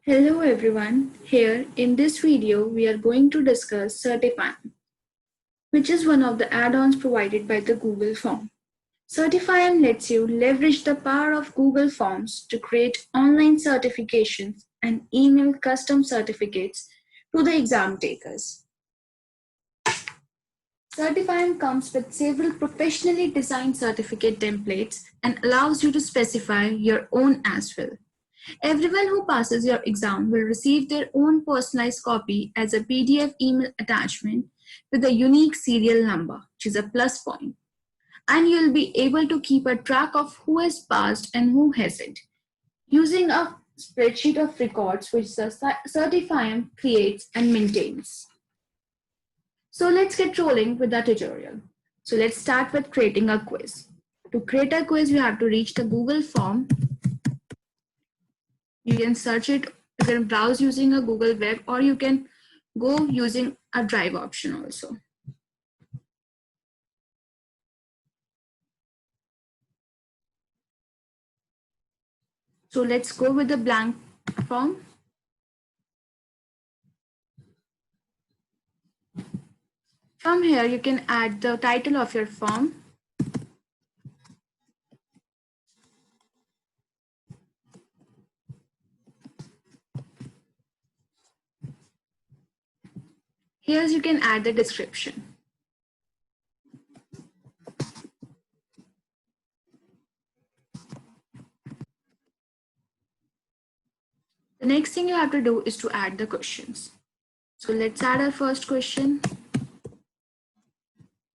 Hello everyone, here in this video we are going to discuss Certify'em, which is one of the add-ons provided by the Google Form. Certify'em lets you leverage the power of Google Forms to create online certifications and email custom certificates to the exam takers. Certify'em comes with several professionally designed certificate templates and allows you to specify your own as well. Everyone who passes your exam will receive their own personalized copy as a PDF email attachment with a unique serial number, which is a plus point. And you'll be able to keep a track of who has passed and who hasn't, using a spreadsheet of records which the Certify'em creates and maintains. So let's get rolling with the tutorial. So let's start with creating a quiz. To create a quiz, you have to reach the Google form. You can search it, you can browse using a Google Web, or you can go using a Drive option also. So let's go with the blank form. From here, you can add the title of your form. Here you can add the description. The next thing you have to do is to add the questions. So let's add our first question,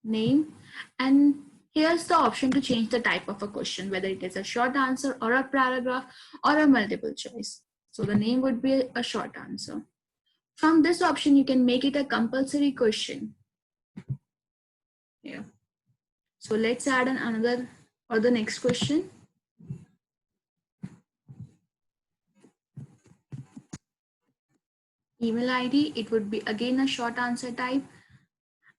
name, and here's the option to change the type of a question, whether it is a short answer or a paragraph or a multiple choice. So the name would be a short answer. From this option, you can make it a compulsory question. Yeah. So let's add another or the next question. Email ID, it would be again a short answer type.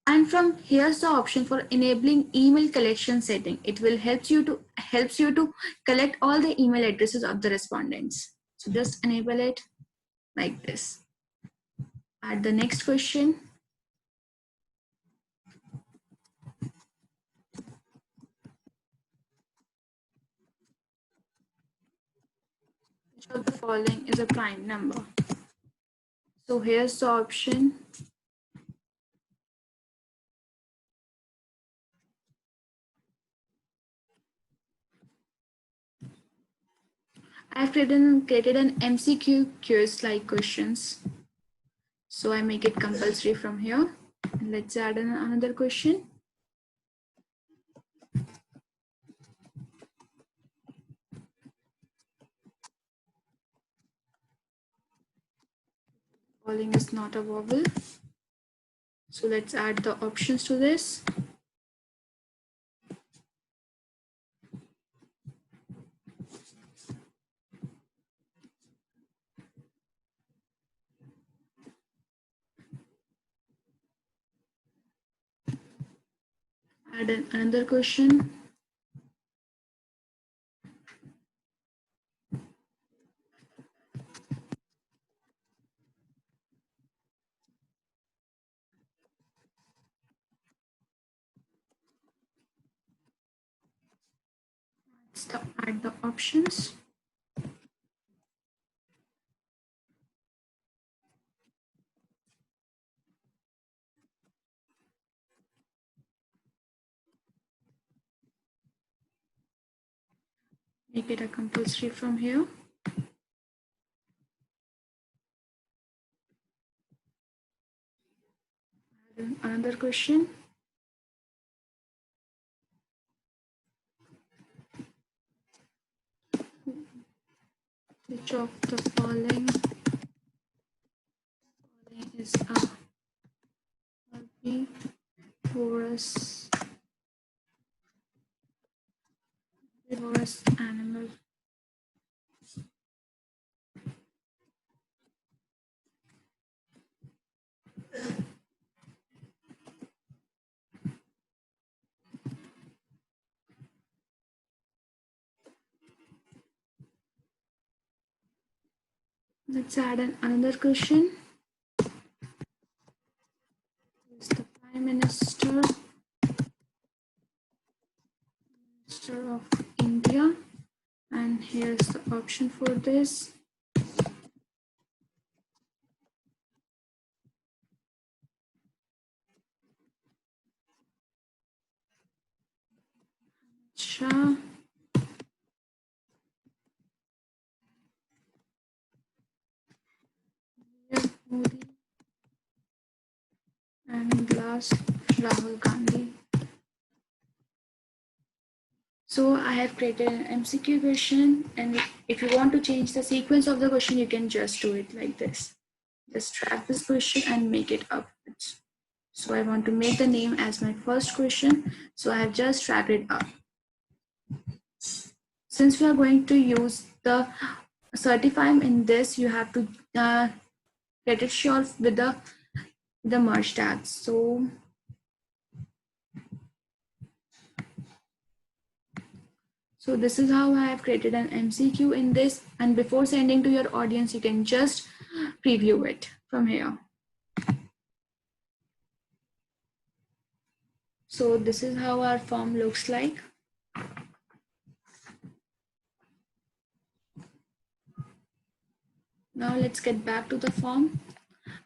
And from here's the option for enabling email collection setting. It will helps you to collect all the email addresses of the respondents. So just enable it like this. Add the next question. Which of the following is a prime number? So here's the option. I've created an MCQ quiz like questions. So I make it compulsory from here. Let's add another question. Calling is not a vowel. So let's add the options to this. Add another question. Let's add the options. Make it a compulsory from here. Add another question. Which of the following is a herbivorous animal? Let's add another question. Is the Prime Minister of India, and here's the option for this. Shah. Modi, and last Rahul Gandhi. So I have created an MCQ question, and if you want to change the sequence of the question, you can just do it like this. Just drag this question and make it upwards. So I want to make the name as my first question, so I have just dragged it up. Since we are going to use the Certify'em in this, you have to get it sure with the merge tags. So this is how I have created an MCQ in this, and before sending to your audience, you can just preview it from here. So this is how our form looks like. Now let's get back to the form.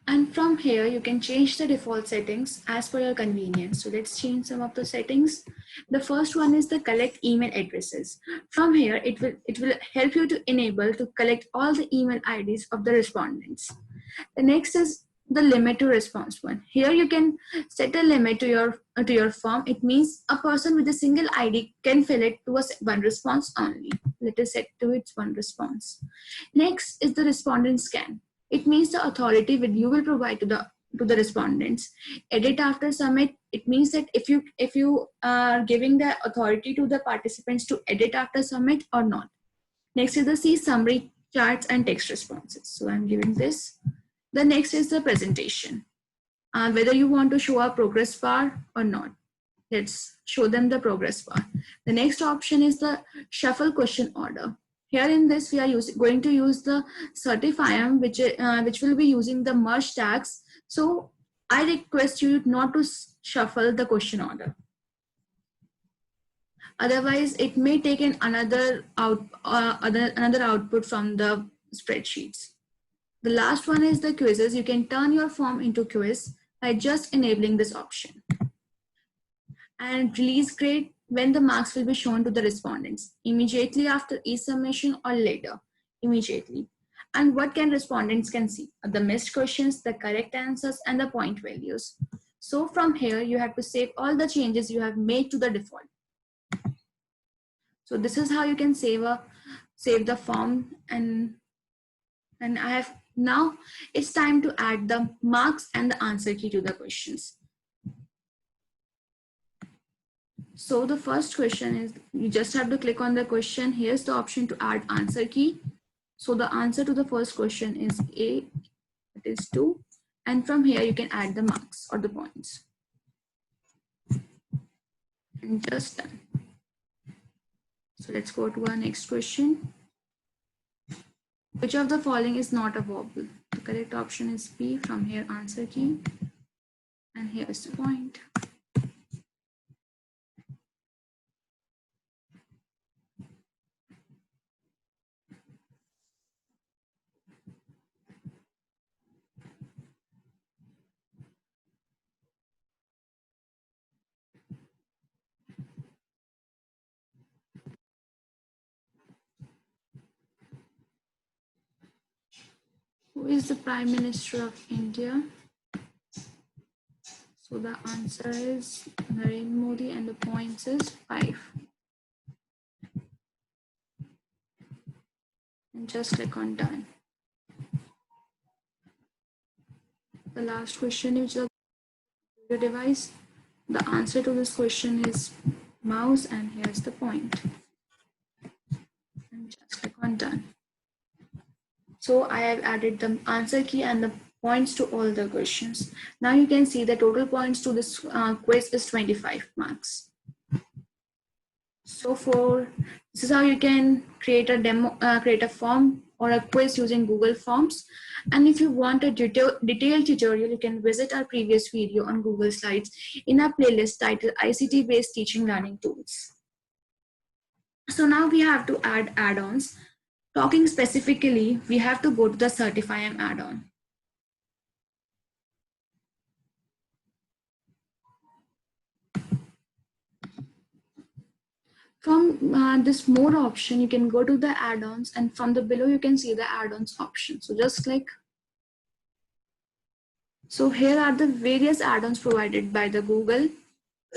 And from here, you can change the default settings as per your convenience. So let's change some of the settings. The first one is the collect email addresses. From here, it will help you to enable to collect all the email IDs of the respondents. The next is the limit to response one. Here you can set a limit to your form. It means a person with a single ID can fill it to one response only. Let us set to its one response. Next is the respondent scan. It means the authority you will provide to the respondents. Edit after submit. It means that if you are giving the authority to the participants to edit after submit or not. Next is the see summary, charts, and text responses. So I'm giving this. The next is the presentation. Whether you want to show a progress bar or not. Let's show them the progress bar. The next option is the shuffle question order. Here in this, we are going to use the Certify'em, which will be using the merge tags. So I request you not to shuffle the question order. Otherwise, it may take another output from the spreadsheets. The last one is the quizzes. You can turn your form into quiz by just enabling this option. And release grade, when the marks will be shown to the respondents, immediately after each submission or later, immediately. And what can respondents can see? The missed questions, the correct answers, and the point values. So from here, you have to save all the changes you have made to the default. So this is how you can save the form, and I have now it's time to add the marks and the answer key to the questions. So the first question is, you just have to click on the question. Here's the option to add answer key. So the answer to the first question is A, it is 2. And from here, you can add the marks or the points. And just done. So let's go to our next question. Which of the following is not a vowel? The correct option is B. From here, answer key. And here is the point. Who is the Prime Minister of India? So the answer is Narendra Modi, and the points is 5. And just click on done. The last question, which is your device. The answer to this question is mouse, and here's the point. And just click on done. So I have added the answer key and the points to all the questions. Now you can see the total points to this quiz is 25 marks. So for This is how you can create a demo, create a form or a quiz using Google Forms. And if you want a detailed tutorial, you can visit our previous video on Google Slides in our playlist titled ICT-based teaching learning tools. So now we have to add add-ons. Talking specifically, we have to go to the Certify'em add-on. From this more option, you can go to the add-ons, and from the below you can see the add-ons option. So just click. So here are the various add-ons provided by the Google,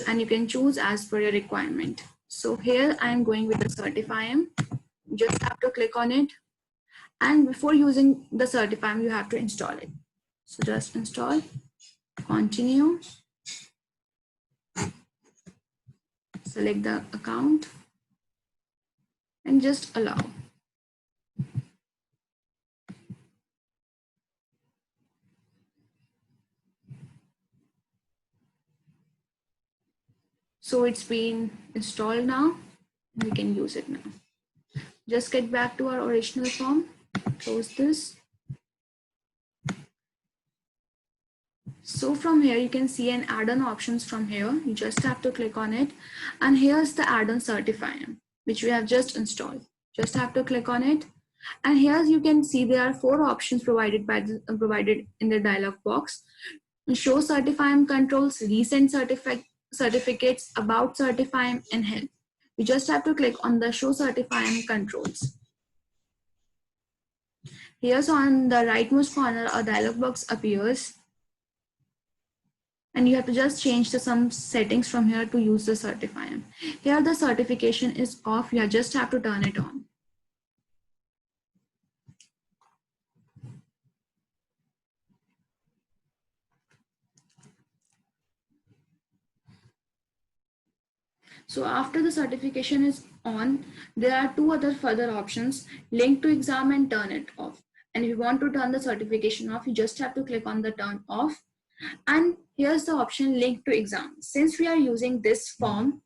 and you can choose as per your requirement. So here I am going with the Certify'em. You just have to click on it, and before using the Certify'em, you have to install it. So just install, continue, select the account, and just allow. So it's been installed now, and we can use it now. Just get back to our original form, close this. So from here, you can see an add-on options from here. You just have to click on it. And here's the add-on Certify'em, which we have just installed. Just have to click on it. And here you can see there are 4 options provided in the dialog box. Show Certify'em controls, recent certificates, about Certify'em, and help. You just have to click on the show Certify'em controls. Here's on the rightmost corner, a dialog box appears. And you have to just change some settings from here to use the Certify'em. Here the certification is off, you just have to turn it on. So after the certification is on, there are 2 other further options, link to exam and turn it off. And if you want to turn the certification off, you just have to click on the turn off. And here's the option link to exam. Since we are using this form,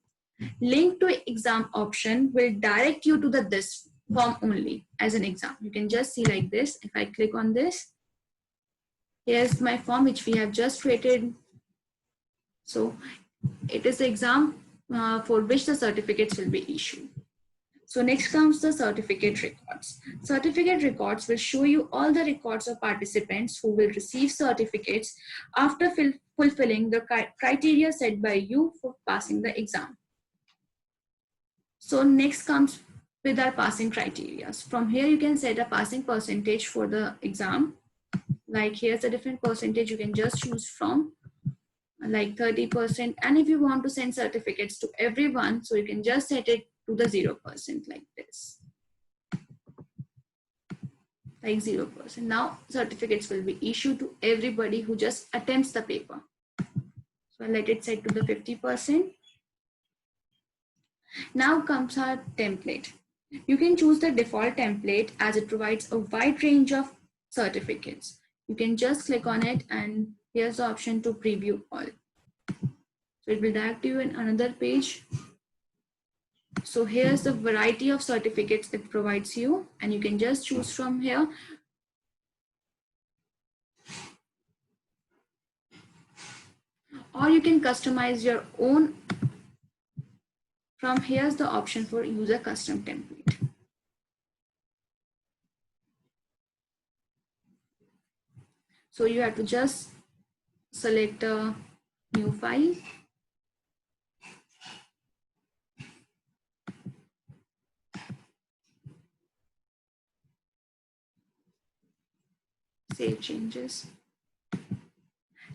link to exam option will direct you to this form only as an exam. You can just see like this. If I click on this, here's my form which we have just created. So it is the exam for which the certificates will be issued. So next comes the certificate records. Certificate records will show you all the records of participants who will receive certificates after fulfilling the criteria set by you for passing the exam. So next comes with our passing criteria. From here you can set a passing percentage for the exam. Like here's a different percentage you can just choose from, like 30%. And if you want to send certificates to everyone, so you can just set it to the 0% like this. Like 0%. Now certificates will be issued to everybody who just attempts the paper. So I'll let it set to the 50%. Now comes our template. You can choose the default template as it provides a wide range of certificates. You can just click on it, and here's the option to preview all. So it will direct you in another page. So here's the variety of certificates it provides you, and you can just choose from here. Or you can customize your own. From here's the option for user custom template. So you have to just select a new file. Save changes.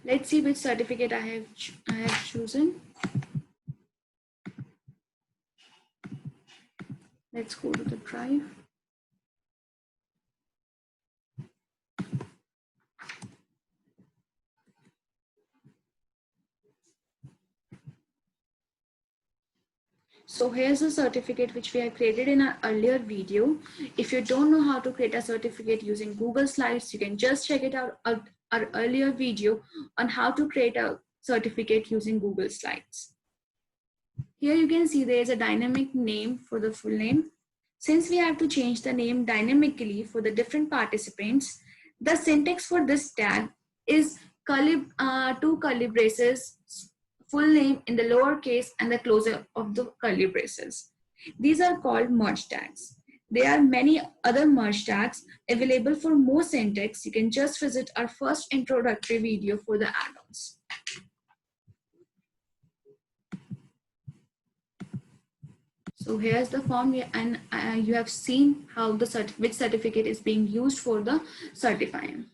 Let's see which certificate I have chosen. Let's go to the drive. So here's a certificate which we have created in our earlier video. If you don't know how to create a certificate using Google Slides, you can just check it out our earlier video on how to create a certificate using Google Slides. Here you can see there is a dynamic name for the full name. Since we have to change the name dynamically for the different participants, the syntax for this tag is two curly braces, full name in the lowercase and the closure of the curly braces. These are called merge tags. There are many other merge tags available for more syntax. You can just visit our first introductory video for the add-ons. So here's the form, and you have seen how which certificate is being used for the Certify'em.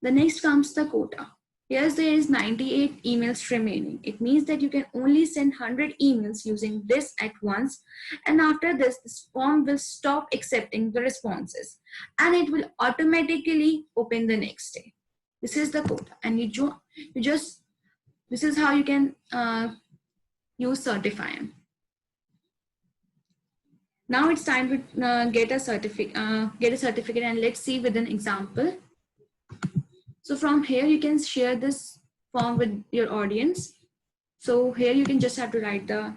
The next comes the quota. Here there is 98 emails remaining. It means that you can only send 100 emails using this at once, and after this form will stop accepting the responses and it will automatically open the next day. This is the quota, and this is how you can use Certify'em. Now it's time to get a certificate, and let's see with an example. So from here you can share this form with your audience. So here you can just have to write the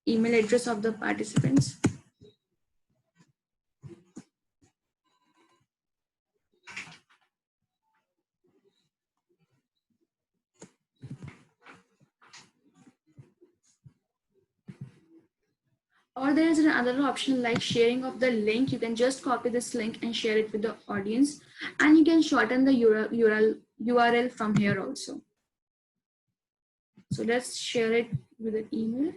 email address of the participants. Or there is another option like sharing of the link. You can just copy this link and share it with the audience, and you can shorten the URL from here also. So let's share it with an email.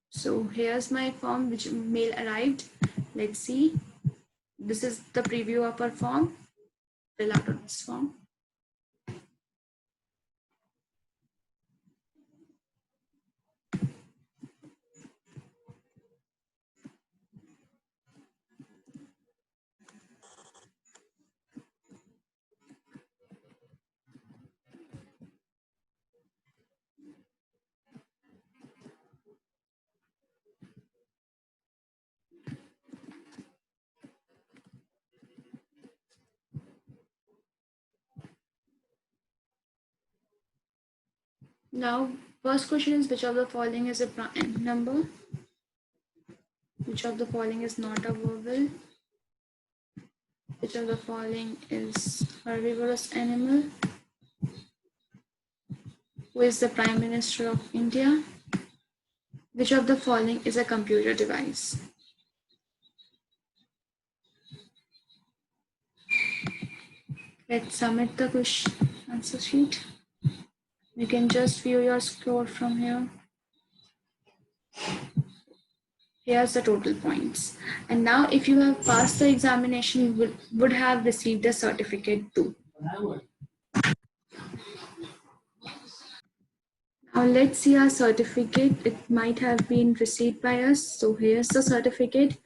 So here's my form which mail arrived. Let's see. This is the preview of our form. Fill out of this form. Now, first question is, which of the following is a prime number? Which of the following is not a vowel? Which of the following is herbivorous animal? Who is the Prime Minister of India? Which of the following is a computer device? Let's submit the question answer sheet. You can just view your score from here. Here's the total points. And now if you have passed the examination, you would have received a certificate too. Now let's see our certificate. It might have been received by us. So here's the certificate.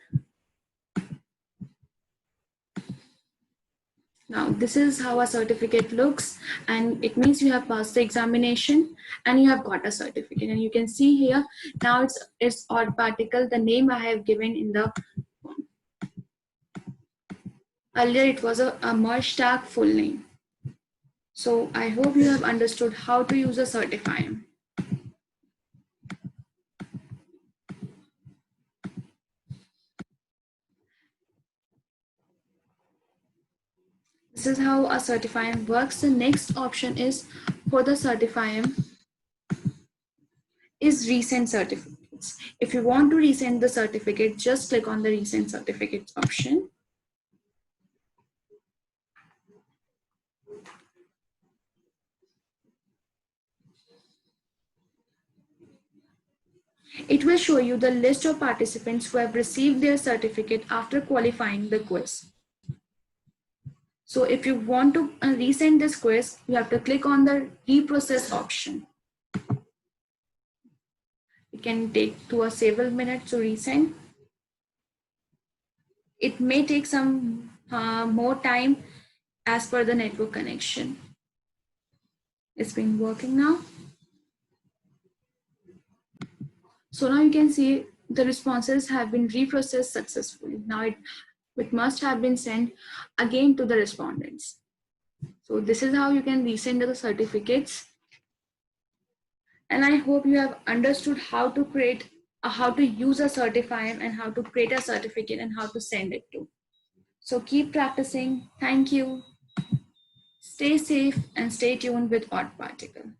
Now this is how a certificate looks, and it means you have passed the examination and you have got a certificate. And you can see here, now it's Odd-Partikle, the name I have given in the form. Earlier it was a merge tag full name. So I hope you have understood how to use a Certify'em. This is how a Certify'em works. The next option is for the Certify'em is resend certificates. If you want to resend the certificate, just click on the resend certificates option. It will show you the list of participants who have received their certificate after qualifying the quiz. So if you want to resend this quiz, you have to click on the reprocess option. It can take several minutes to resend. It may take some more time as per the network connection. It's been working now. So now you can see the responses have been reprocessed successfully. Now it must have been sent again to the respondents. So this is how you can resend the certificates. And I hope you have understood how to create, how to use a Certify'em and how to create a certificate and how to send it to. So keep practicing. Thank you. Stay safe and stay tuned with Odd-Partikle.